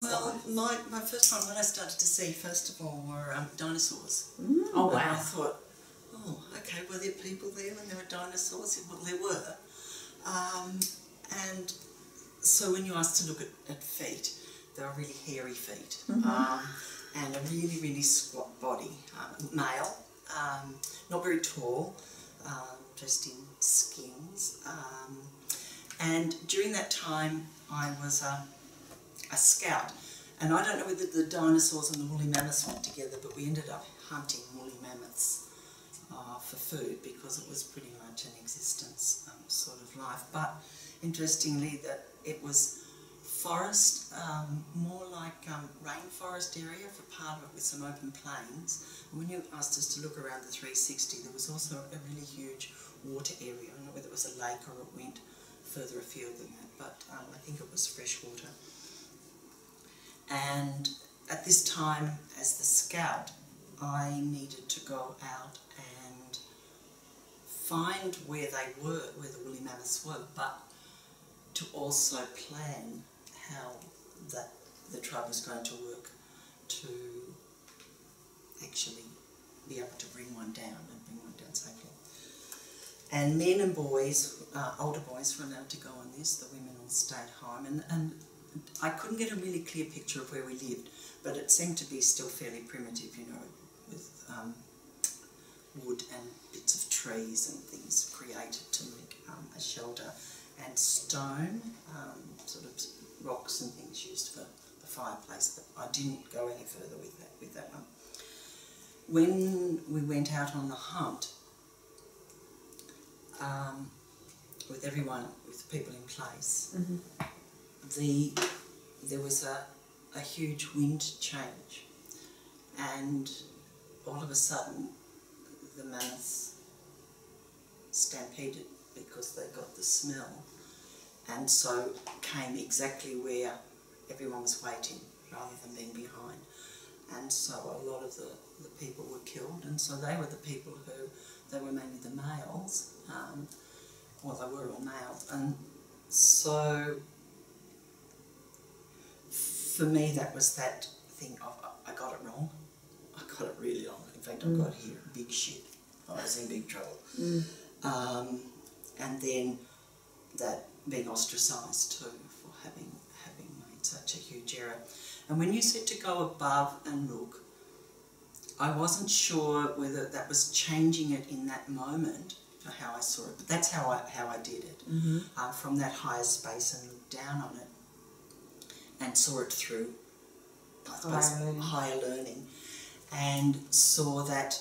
Well, my first one, when I started to see, first of all, were dinosaurs. Oh, wow. And I thought, oh, okay, were there people there when there were dinosaurs? Well, there were. And so when you asked to look at feet, they were really hairy feet. And a really, really squat body. Male, not very tall, dressed in skins. And during that time, I was a scout, and I don't know whether the dinosaurs and the woolly mammoths went together, but we ended up hunting woolly mammoths for food because it was pretty much an existence sort of life. But interestingly, that it was forest, more like rainforest area for part of it, with some open plains. And when you asked us to look around the 360, there was also a really huge water area. I don't know whether it was a lake or it went further afield than that, but I think it was fresh water. And at this time, as the scout, I needed to go out and find where they were, where the woolly mammoths were, but to also plan how the tribe was going to work to actually be able to bring one down safely. And men and boys, older boys, were allowed to go on this. The women all stayed home, and I couldn't get a really clear picture of where we lived, but it seemed to be still fairly primitive, you know, with wood and bits of trees and things created to make a shelter, and stone, sort of rocks and things used for the fireplace, but I didn't go any further with that one. When we went out on the hunt, with everyone, with people in place, there was a huge wind change, and all of a sudden the mammoths stampeded because they got the smell, and so came exactly where everyone was waiting rather than being behind. And so a lot of the people were killed, and so they were the people who, they were mainly the males, well, they were all males, and so for me that was that thing of, I got it wrong, I got it really wrong, in fact I got here big shit, I was in big trouble. And then that being ostracised too for having made such a huge error. And when you said to go above and look, I wasn't sure whether that was changing it in that moment for how I saw it, but that's how I did it. From that higher space, and looked down on it and saw it through, I suppose, higher learning, and saw that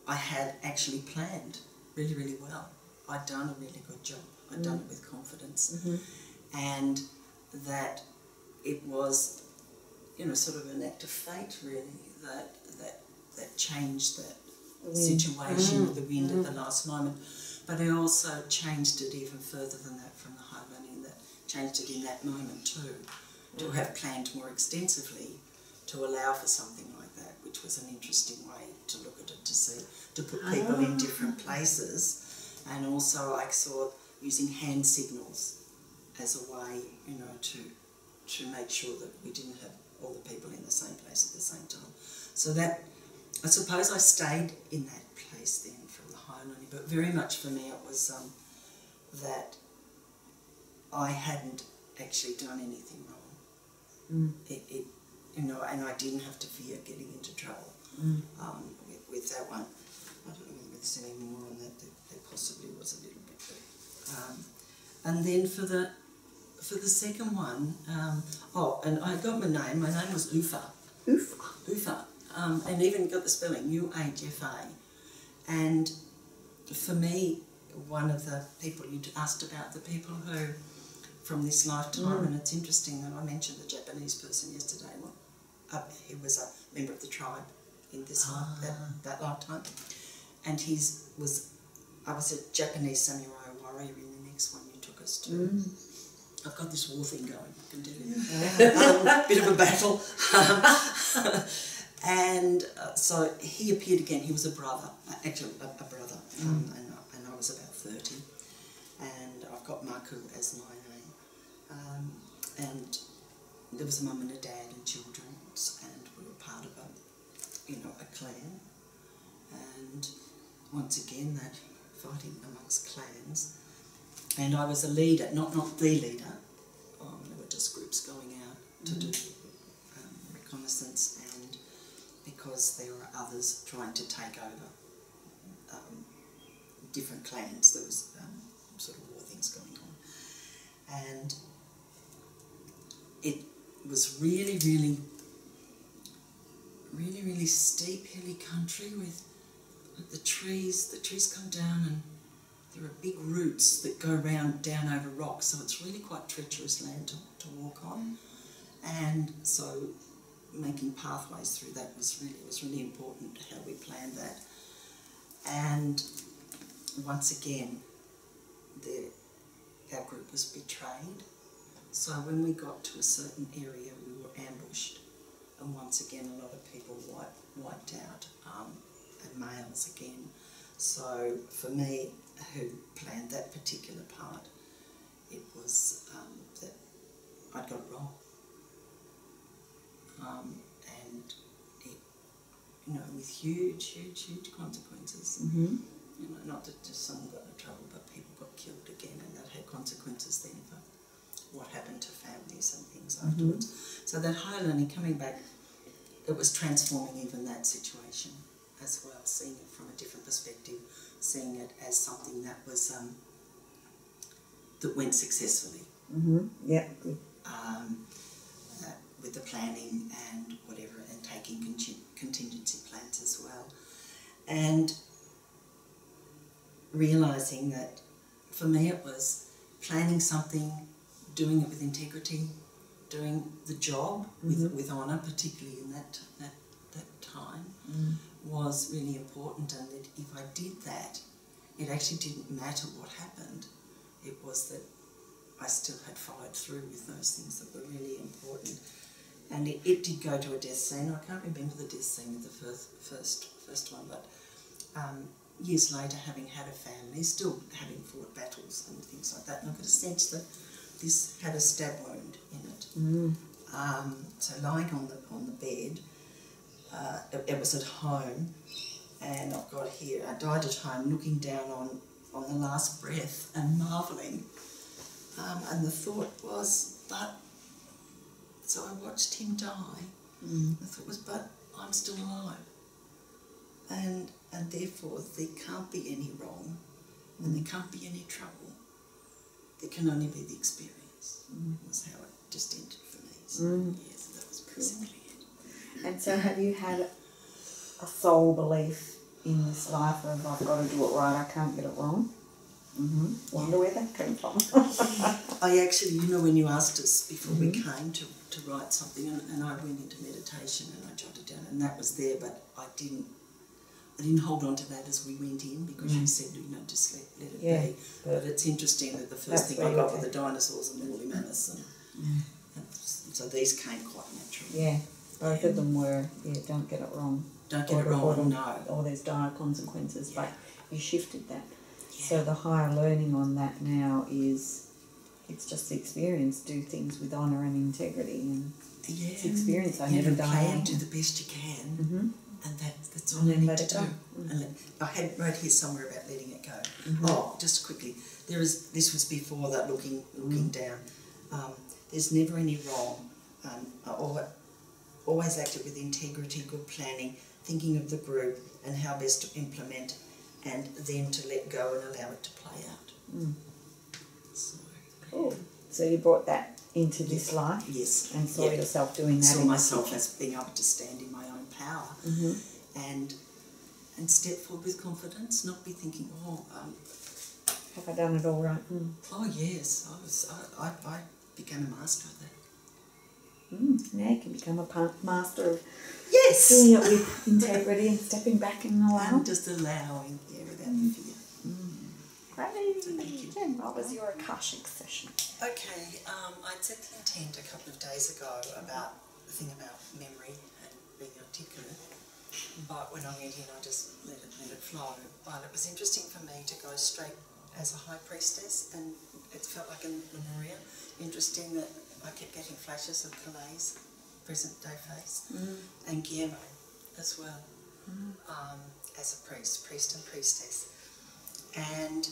I had actually planned really, really well. I'd done a really good job. I'd done it with confidence, and that it was, you know, sort of an act of fate, really, that changed that situation with the wind at the last moment. But it also changed it even further than that from the high learning, that changed it in that moment too, to have planned more extensively to allow for something like that, which was an interesting way to look at it, to see, to put people in different places. And also I saw using hand signals as a way, you know, to make sure that we didn't have all the people in the same place at the same time. So that, I suppose I stayed in that place then from the higher learning, but very much for me it was that I hadn't actually done anything wrong. It, you know, and I didn't have to fear getting into trouble with that one. I don't know if there's any more on that. There possibly was a little bit. But, and then for the second one, oh, and I got my name. My name was Ufa. Ufa. And even got the spelling, U-H-F-A. And for me, one of the people you asked about, the people who, from this lifetime, and it's interesting that I mentioned the Japanese person yesterday, well, he was a member of the tribe in this that lifetime. And I was a Japanese samurai warrior in the next one you took us to. I've got this war thing going, I can tell you. Bit of a battle. And so he appeared again. He was a brother, actually a brother, and I was about 30. And I've got Maku as my name. And there was a mum and a dad and children, and we were part of a clan. And once again, that fighting amongst clans. And I was a leader, not the leader. There were just groups going out to do reconnaissance, and because there were others trying to take over different clans, there was sort of war things going on. And it was really steep, hilly country with the trees come down, and there are big roots that go down over rocks, so it's really quite treacherous land to walk on. And so making pathways through that was really important, how we planned that. And once again, our group was betrayed. So when we got to a certain area, we were ambushed, and once again a lot of people wiped out, and males again. So for me, who planned that particular part, it was that I'd got it wrong. And it, with huge consequences. Not that just someone got in trouble, but people got killed again, and that had consequences then for what happened to families and things afterwards. So that higher learning, coming back, it was transforming even that situation as well, seeing it from a different perspective, seeing it as something that was that went successfully. Yeah, good. With the planning and whatever, and taking contingency plans as well, and realising that for me it was planning something, doing it with integrity, doing the job with honour, particularly in that time, was really important. And that if I did that, it actually didn't matter what happened. It was that I still had followed through with those things that were really important. And it did go to a death scene. I can't remember the death scene with the first one, but years later, having had a family, still having fought battles and things like that, and I got a sense that this had a stab wound in it. So lying on the bed, it was at home, and I've got here, I died at home looking down on the last breath and marvelling. And the thought was, so I watched him die. The thought was, but I'm still alive. And therefore there can't be any wrong, and there can't be any trouble. There can only be the experience. Was how it just ended for me. So yes, that was basically it. And so have you had a soul belief in this life of I've got to do it right, I can't get it wrong? Wonder where that came from. I actually, when you asked us before we came to write something, and I went into meditation and I jotted down, and that was there, but I didn't hold on to that as we went in, because you said, just let it be. But it's interesting that the first thing I got were the dinosaurs and the woolly mammoths, and so these came quite naturally. Yeah, both of them were, don't get it wrong. Don't get it wrong, no. Or there's dire consequences, but you shifted that. Yeah. So the higher learning on that now is, it's just the experience, do things with honour and integrity, and it's experience. I never die. Do the best you can. And that's all I need to do. And I wrote here somewhere about letting it go. Oh, just quickly, this was before that, looking down. There's never any wrong. Always acted with integrity, good planning, thinking of the group and how best to implement, and then to let go and allow it to play out. So, cool. So you brought that into this life? Yes. And saw yourself doing that? Saw myself as being able to stand in my own power and step forward with confidence, not be thinking, have I done it all right? Oh yes, I became a master of that. Now you can become a master of yes, doing it with integrity and stepping back and allowing. And just allowing, without the fear. Great. So thank you. Jen, what was your Akashic session? Okay, I'd set the intent a couple of days ago about the thing about memory and being articulate, but when I went in I just let it flow. But it was interesting for me to go straight as a high priestess, and it felt like a Maria. Interesting that I kept getting flashes of Calais, present day face, and Guillermo as well, as a priest and priestess. And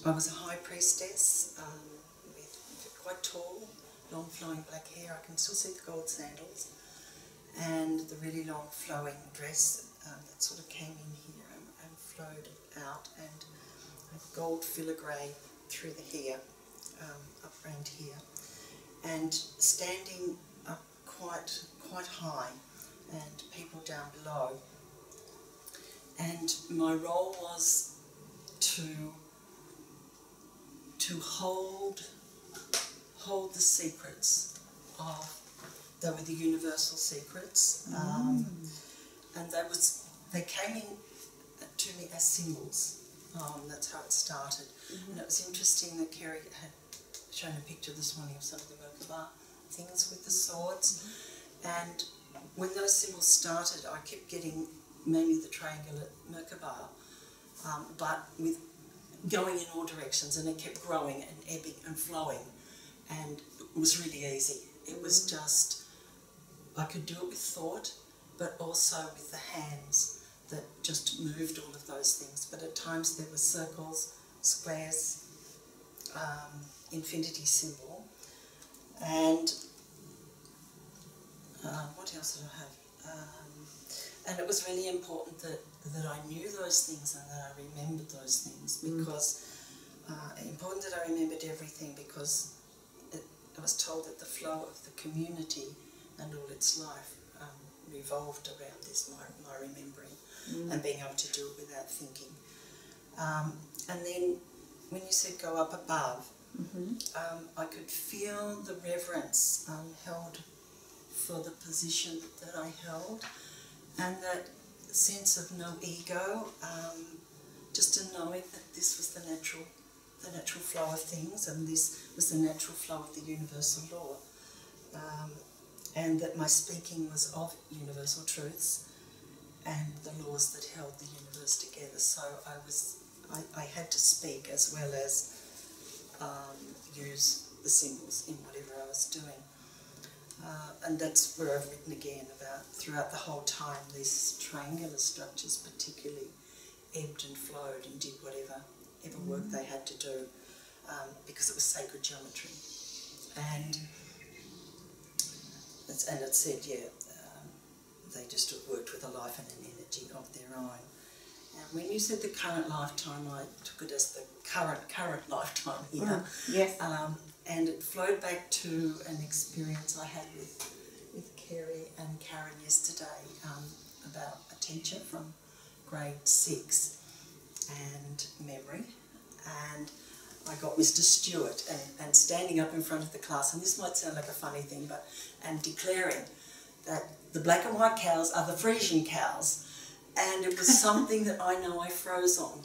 I was a high priestess with quite tall, long flowing black hair. I can still see the gold sandals, and the really long flowing dress that sort of came in here and flowed out, and a gold filigree through the hair, up around here, and standing up quite high, and people down below. And my role was to hold the secrets of, they were the universal secrets, and they came in to me as symbols. That's how it started. And it was interesting that Kerry had shown a picture this morning of some of the Merkaba things with the swords, and when those symbols started, I kept getting mainly the triangular Merkaba, but with going in all directions, and it kept growing and ebbing and flowing, and it was really easy. It was just, I could do it with thought, but also with the hands that just moved all of those things. But at times there were circles, squares, infinity symbol, and what else did I have? And it was really important that I knew those things and that I remembered those things, because important that I remembered everything, because I was told that the flow of the community and all its life revolved around this, my remembering, and being able to do it without thinking. And then when you said go up above, I could feel the reverence held for the position that I held, and that sense of no ego, just a knowing that this was the natural flow of things, and this was the natural flow of the universal law, and that my speaking was of universal truths and the laws that held the universe together. So I had to speak as well as use the symbols in whatever I was doing. And that's where I've written again about, throughout the whole time, these triangular structures particularly ebbed and flowed and did whatever work they had to do, because it was sacred geometry. And it said, they just worked with a life and an energy of their own. And when you said the current lifetime, I took it as the current lifetime here. Yes. And it flowed back to an experience I had with Kerry and Karen yesterday, about a teacher from grade 6 and memory. And I got Mr. Stewart and standing up in front of the class, and this might sound like a funny thing, and declaring that the black and white cows are the Frisian cows. And it was something that I know I froze on.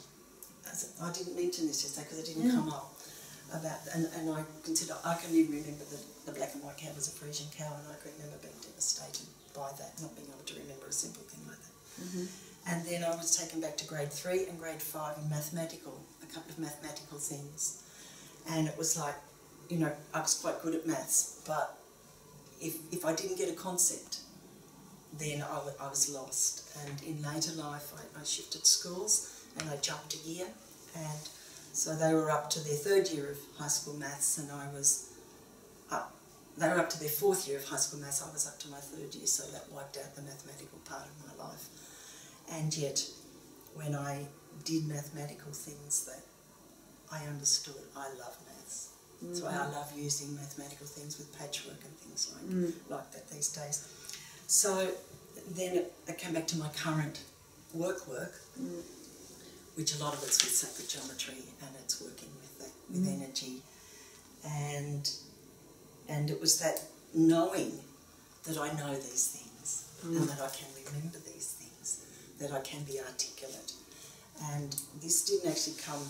I didn't mention this yesterday because it didn't come up. And I can even remember that the black and white cow was a Frisian cow, and I can remember being devastated by that, not being able to remember a simple thing like that. And then I was taken back to grade 3 and grade 5 in a couple of mathematical things. And it was like, I was quite good at maths, but if I didn't get a concept, then I was lost. And in later life, I shifted schools and I jumped a year, and so they were up to their 3rd year of high school maths, and they were up to their 4th year of high school maths. I was up to my 3rd year, so that wiped out the mathematical part of my life. And yet, when I did mathematical things that I understood, I love maths. So I love using mathematical things with patchwork and things like that these days. So then I came back to my current work, which a lot of it's with sacred geometry, and it's working with that, with energy. And it was that knowing that I know these things, and that I can remember these things, that I can be articulate. And this didn't actually come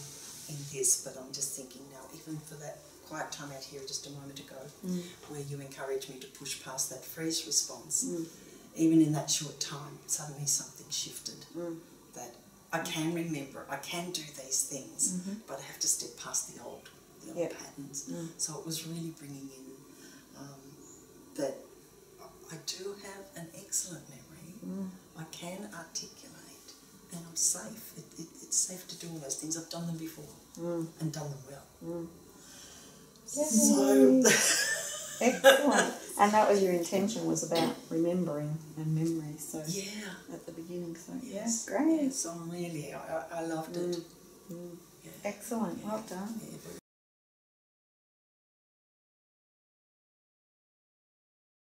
in this, but I'm just thinking now, even for that quiet time out here just a moment ago, where you encouraged me to push past that freeze response, even in that short time, suddenly something shifted, that I can remember, I can do these things, but I have to step past the old patterns. So it was really bringing in that I do have an excellent memory. I can articulate, and I'm safe. It's safe to do all those things. I've done them before and done them well. So excellent. And that was your intention, was about remembering and memory. So yeah, at the beginning. So yes, great. Yes, I loved it. Excellent. Well done. Yeah, very